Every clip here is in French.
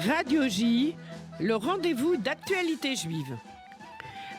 Radio J, le rendez-vous d'actualité juive.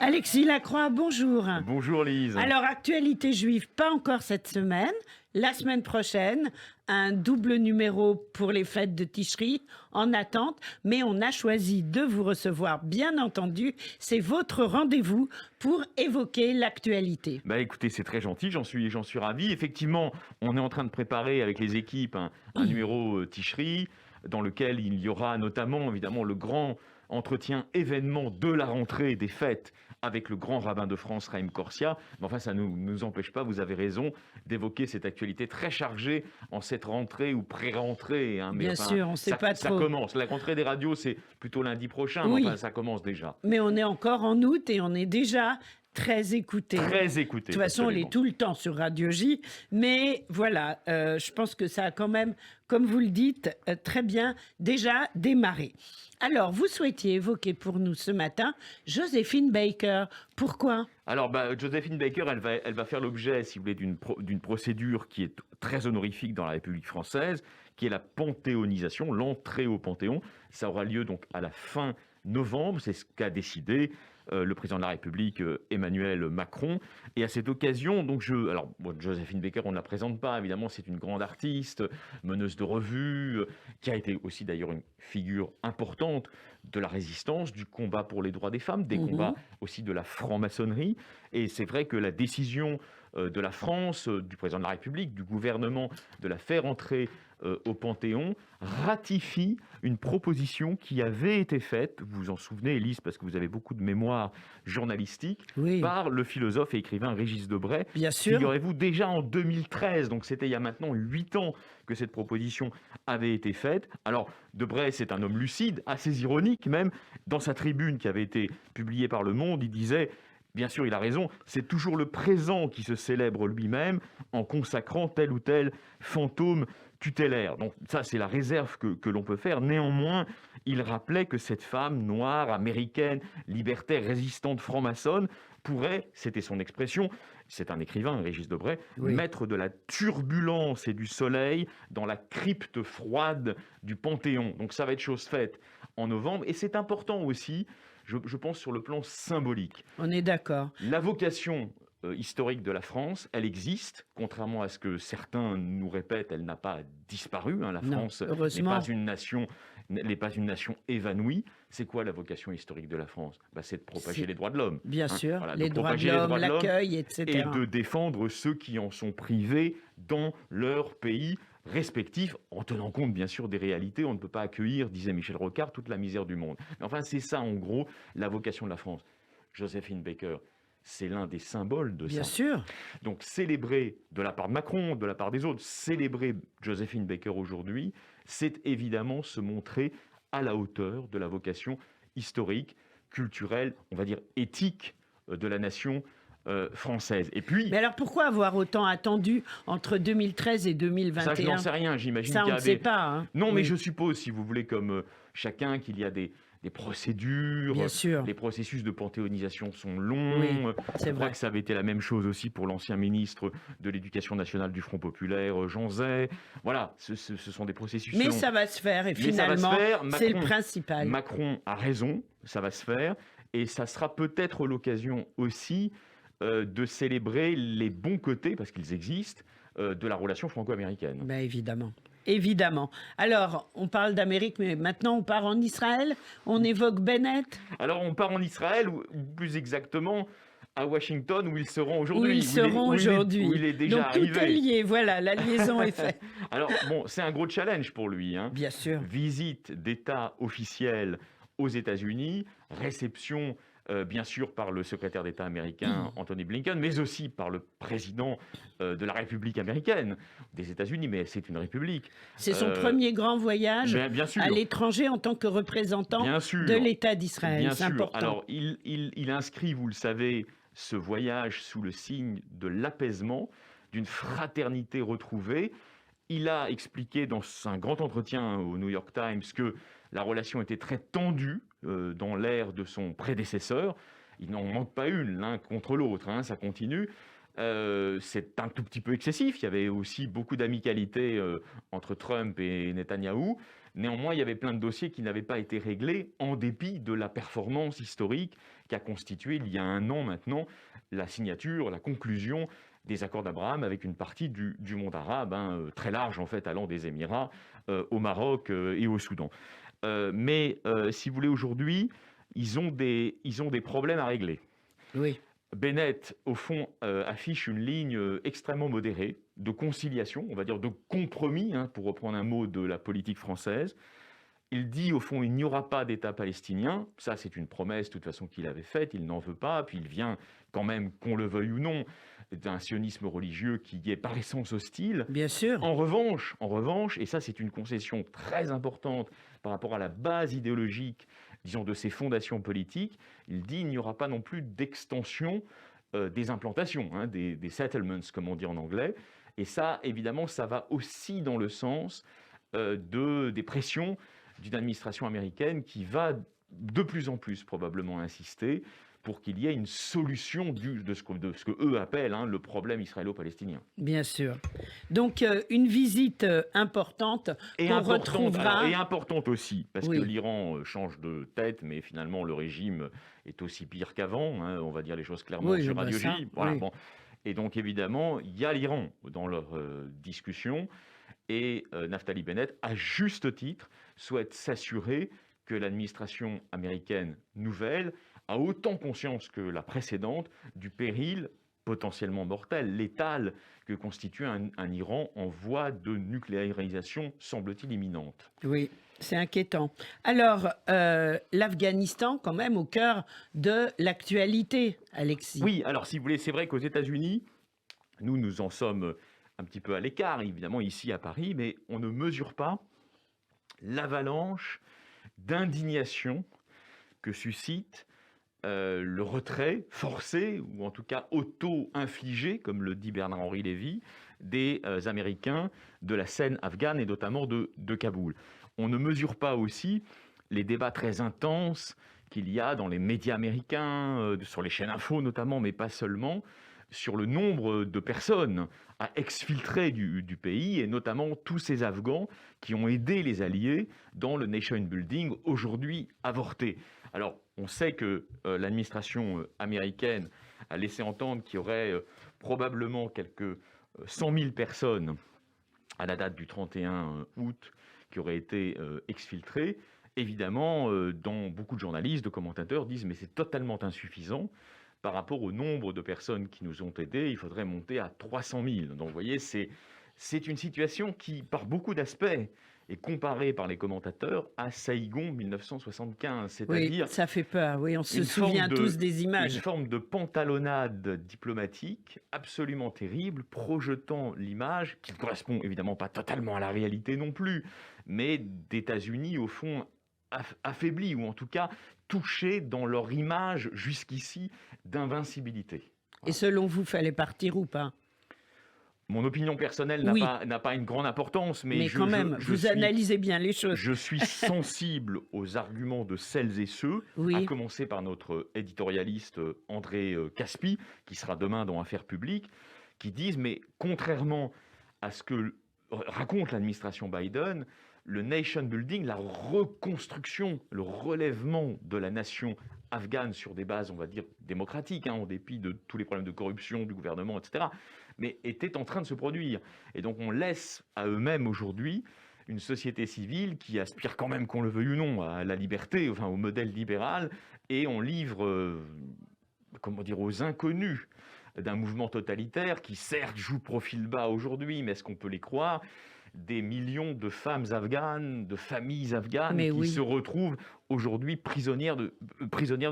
Alexis Lacroix, bonjour. Bonjour Lise. Alors, actualité juive, pas encore cette semaine. La semaine prochaine, un double numéro pour les fêtes de Tishri en attente. Mais on a choisi de vous recevoir, bien entendu. C'est votre rendez-vous pour évoquer l'actualité. Bah écoutez, c'est très gentil, j'en suis ravi. Effectivement, on est en train de préparer avec les équipes un numéro Tishri dans lequel il y aura notamment, évidemment, le grand entretien événement de la rentrée des fêtes avec le grand rabbin de France, Chaim Korsia. Mais enfin, ça ne nous empêche pas, vous avez raison, d'évoquer cette actualité très chargée en cette rentrée ou pré-rentrée. Mais Bien sûr, on ne sait pas ça trop. Ça commence. La rentrée des radios, c'est plutôt lundi prochain, Oui. mais enfin, ça commence déjà. Mais on est encore en août et on est déjà très écouté. Très écouté. De toute façon, on est tout le temps sur Radio J. Mais voilà, je pense que ça a quand même, comme vous le dites, très bien déjà démarré. Alors, vous souhaitiez évoquer pour nous ce matin Joséphine Baker. Pourquoi ? Alors, Joséphine Baker, elle va faire l'objet, si vous voulez, d'une procédure qui est très honorifique dans la République française, qui est la panthéonisation, l'entrée au Panthéon. Ça aura lieu donc à la fin novembre, c'est ce qu'a décidé le président de la République, Emmanuel Macron. Et à cette occasion, donc Joséphine Baker, on ne la présente pas, évidemment, c'est une grande artiste, meneuse de revue, qui a été aussi d'ailleurs une figure importante de la résistance, du combat pour les droits des femmes, des combats aussi de la franc-maçonnerie. Et c'est vrai que la décision de la France, du président de la République, du gouvernement, de la faire entrer au Panthéon, ratifie une proposition qui avait été faite, vous vous en souvenez, Élise, parce que vous avez beaucoup de mémoire journalistique, par le philosophe et écrivain Régis Debray. Bien sûr. Figurez-vous, déjà en 2013, donc c'était il y a maintenant 8 ans que cette proposition avait été faite. Alors, Debray, c'est un homme lucide, assez ironique même. Dans sa tribune qui avait été publiée par Le Monde, il disait... Bien sûr, il a raison, c'est toujours le présent qui se célèbre lui-même en consacrant tel ou tel fantôme tutélaire. Donc ça, c'est la réserve que l'on peut faire. Néanmoins, il rappelait que cette femme noire, américaine, libertaire, résistante, franc-maçonne, pourrait, c'était son expression, c'est un écrivain, Régis Debray, mettre de la turbulence et du soleil dans la crypte froide du Panthéon. Donc ça va être chose faite en novembre. Et c'est important aussi, je pense, sur le plan symbolique. On est d'accord. La vocation historique de la France, elle existe, contrairement à ce que certains nous répètent, elle n'a pas disparu. La France n'est pas une nation évanouie. C'est quoi la vocation historique de la France ? C'est de propager les droits de l'homme. Bien sûr, voilà, les droits de l'homme, l'accueil, etc. Et de défendre ceux qui en sont privés dans leur pays respectifs, en tenant compte bien sûr des réalités. On ne peut pas accueillir, disait Michel Rocard, toute la misère du monde. Mais enfin, c'est ça en gros la vocation de la France. Joséphine Baker, c'est l'un des symboles de ça. Bien sûr. Donc célébrer de la part de Macron, de la part des autres, célébrer Joséphine Baker aujourd'hui, c'est évidemment se montrer à la hauteur de la vocation historique, culturelle, on va dire éthique de la nation française. Et puis, mais alors pourquoi avoir autant attendu entre 2013 et 2021 ? Ça, je n'en sais rien. J'imagine ça, qu'il y on a ne sait pas. Non, mais je suppose, si vous voulez, comme chacun, qu'il y a des procédures. Bien sûr. Les processus de panthéonisation sont longs. Oui, je crois que ça avait été la même chose aussi pour l'ancien ministre de l'Éducation nationale du Front populaire, Jean Zay. Voilà, ce sont des processus longs. Mais ça va se faire, et finalement, c'est le principal. Macron a raison, ça va se faire. Et ça sera peut-être l'occasion aussi de célébrer les bons côtés, parce qu'ils existent, de la relation franco-américaine. Ben évidemment. Évidemment. Alors, on parle d'Amérique, mais maintenant on part en Israël. On évoque Bennett. Alors, on part en Israël, ou plus exactement à Washington, où ils seront aujourd'hui. Où ils seront aujourd'hui. Où il est déjà arrivé. Donc tout est lié, voilà, la liaison est faite. Alors, bon, c'est un gros challenge pour lui. Bien sûr. Visite d'État officielle aux États-Unis, réception bien sûr par le secrétaire d'État américain Anthony Blinken, mais aussi par le président de la République américaine, des États-Unis, mais c'est une république. C'est son premier grand voyage bien sûr. à l'étranger en tant que représentant de l'État d'Israël. Bien c'est sûr. important. Alors, il inscrit, vous le savez, ce voyage sous le signe de l'apaisement, d'une fraternité retrouvée. Il a expliqué dans un grand entretien au New York Times que la relation était très tendue dans l'ère de son prédécesseur. Il n'en manque pas une l'un contre l'autre, ça continue. C'est un tout petit peu excessif. Il y avait aussi beaucoup d'amicalité entre Trump et Netanyahou. Néanmoins, il y avait plein de dossiers qui n'avaient pas été réglés en dépit de la performance historique qu'a constitué il y a un an maintenant la signature, la conclusion des accords d'Abraham avec une partie du monde arabe, très large en fait, allant des Émirats au Maroc et au Soudan. Mais si vous voulez, aujourd'hui, ils ont des problèmes à régler. Oui. Bennett, au fond, affiche une ligne extrêmement modérée, de conciliation, on va dire de compromis, pour reprendre un mot de la politique française. Il dit, au fond, il n'y aura pas d'État palestinien. Ça, c'est une promesse, de toute façon, qu'il avait faite. Il n'en veut pas. Puis il vient, quand même, qu'on le veuille ou non, d'un sionisme religieux qui est par essence hostile. Bien sûr. En revanche, et ça, c'est une concession très importante par rapport à la base idéologique, disons, de ses fondations politiques, il dit qu'il n'y aura pas non plus d'extension des implantations, des settlements, comme on dit en anglais. Et ça, évidemment, ça va aussi dans le sens des pressions d'une administration américaine qui va de plus en plus probablement insister pour qu'il y ait une solution de ce que eux appellent le problème israélo-palestinien. Bien sûr. Donc, une visite importante qu'on retrouvera... Et importante aussi, parce que l'Iran change de tête, mais finalement, le régime est aussi pire qu'avant, on va dire les choses clairement sur Radio J. Voilà, bon. Et donc, évidemment, il y a l'Iran dans leur discussion, et Naftali Bennett, à juste titre, souhaite s'assurer que l'administration américaine nouvelle a autant conscience que la précédente du péril potentiellement mortel, létal, que constitue un Iran en voie de nucléarisation, semble-t-il, imminente. Oui, c'est inquiétant. Alors, l'Afghanistan, quand même, au cœur de l'actualité, Alexis. Oui, alors si vous voulez, c'est vrai qu'aux États-Unis, nous en sommes un petit peu à l'écart, évidemment, ici à Paris, mais on ne mesure pas l'avalanche d'indignation que suscite le retrait forcé, ou en tout cas auto-infligé, comme le dit Bernard-Henri Lévy, des Américains de la scène afghane et notamment de Kaboul. On ne mesure pas aussi les débats très intenses qu'il y a dans les médias américains, sur les chaînes info notamment, mais pas seulement, sur le nombre de personnes à exfiltrer du pays, et notamment tous ces Afghans qui ont aidé les Alliés dans le nation building, aujourd'hui avorté. Alors, on sait que l'administration américaine a laissé entendre qu'il y aurait probablement quelques 100 000 personnes à la date du 31 août qui auraient été exfiltrées. Évidemment, beaucoup de journalistes, de commentateurs disent « mais c'est totalement insuffisant ». Par rapport au nombre de personnes qui nous ont aidés, il faudrait monter à 300 000. Donc vous voyez, c'est une situation qui, par beaucoup d'aspects, est comparée par les commentateurs à Saïgon 1975. C'est-à-dire, oui, ça fait peur, oui, on se souvient tous des images. Une forme de pantalonnade diplomatique absolument terrible, projetant l'image, qui ne correspond évidemment pas totalement à la réalité non plus, mais d'États-Unis, au fond, affaiblis, ou en tout cas touchés dans leur image jusqu'ici d'invincibilité. Et selon vous, fallait partir ou pas ? Mon opinion personnelle n'a pas une grande importance, mais quand même, vous analysez bien les choses. Je suis sensible aux arguments de celles et ceux, à commencer par notre éditorialiste André Caspi, qui sera demain dans Affaires publiques, qui disent, mais contrairement à ce que raconte l'administration Biden, le nation building, la reconstruction, le relèvement de la nation afghane sur des bases, on va dire, démocratiques, en dépit de tous les problèmes de corruption du gouvernement, etc., mais était en train de se produire. Et donc on laisse à eux-mêmes aujourd'hui une société civile qui aspire quand même, qu'on le veuille ou non, à la liberté, enfin au modèle libéral, et on livre, aux inconnus d'un mouvement totalitaire qui certes joue profil bas aujourd'hui, mais est-ce qu'on peut les croire ? Des millions de femmes afghanes, de familles afghanes qui se retrouvent aujourd'hui prisonnières de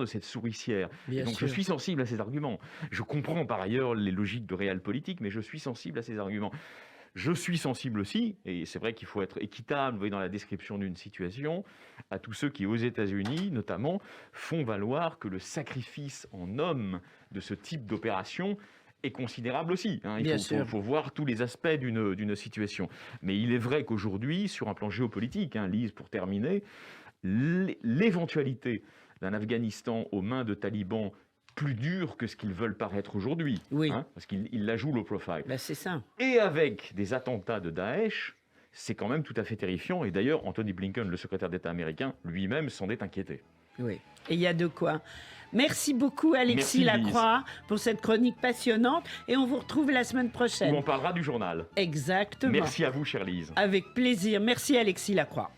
cette souricière. Donc je suis sensible à ces arguments. Je comprends par ailleurs les logiques de réel politique, mais je suis sensible à ces arguments. Je suis sensible aussi, et c'est vrai qu'il faut être équitable, vous voyez, dans la description d'une situation, à tous ceux qui, aux États-Unis notamment, font valoir que le sacrifice en hommes de ce type d'opération est considérable aussi. Il faut voir tous les aspects d'une situation. Mais il est vrai qu'aujourd'hui, sur un plan géopolitique, Lise, pour terminer, l'éventualité d'un Afghanistan aux mains de talibans plus dur que ce qu'ils veulent paraître aujourd'hui, parce qu'ils la jouent low profile. C'est ça. Et avec des attentats de Daesh, c'est quand même tout à fait terrifiant. Et d'ailleurs, Anthony Blinken, le secrétaire d'État américain, lui-même s'en est inquiété. Oui, et il y a de quoi. Merci beaucoup Alexis Lacroix pour cette chronique passionnante et on vous retrouve la semaine prochaine. Où on parlera du journal. Exactement. Merci à vous, chère Lise. Avec plaisir. Merci Alexis Lacroix.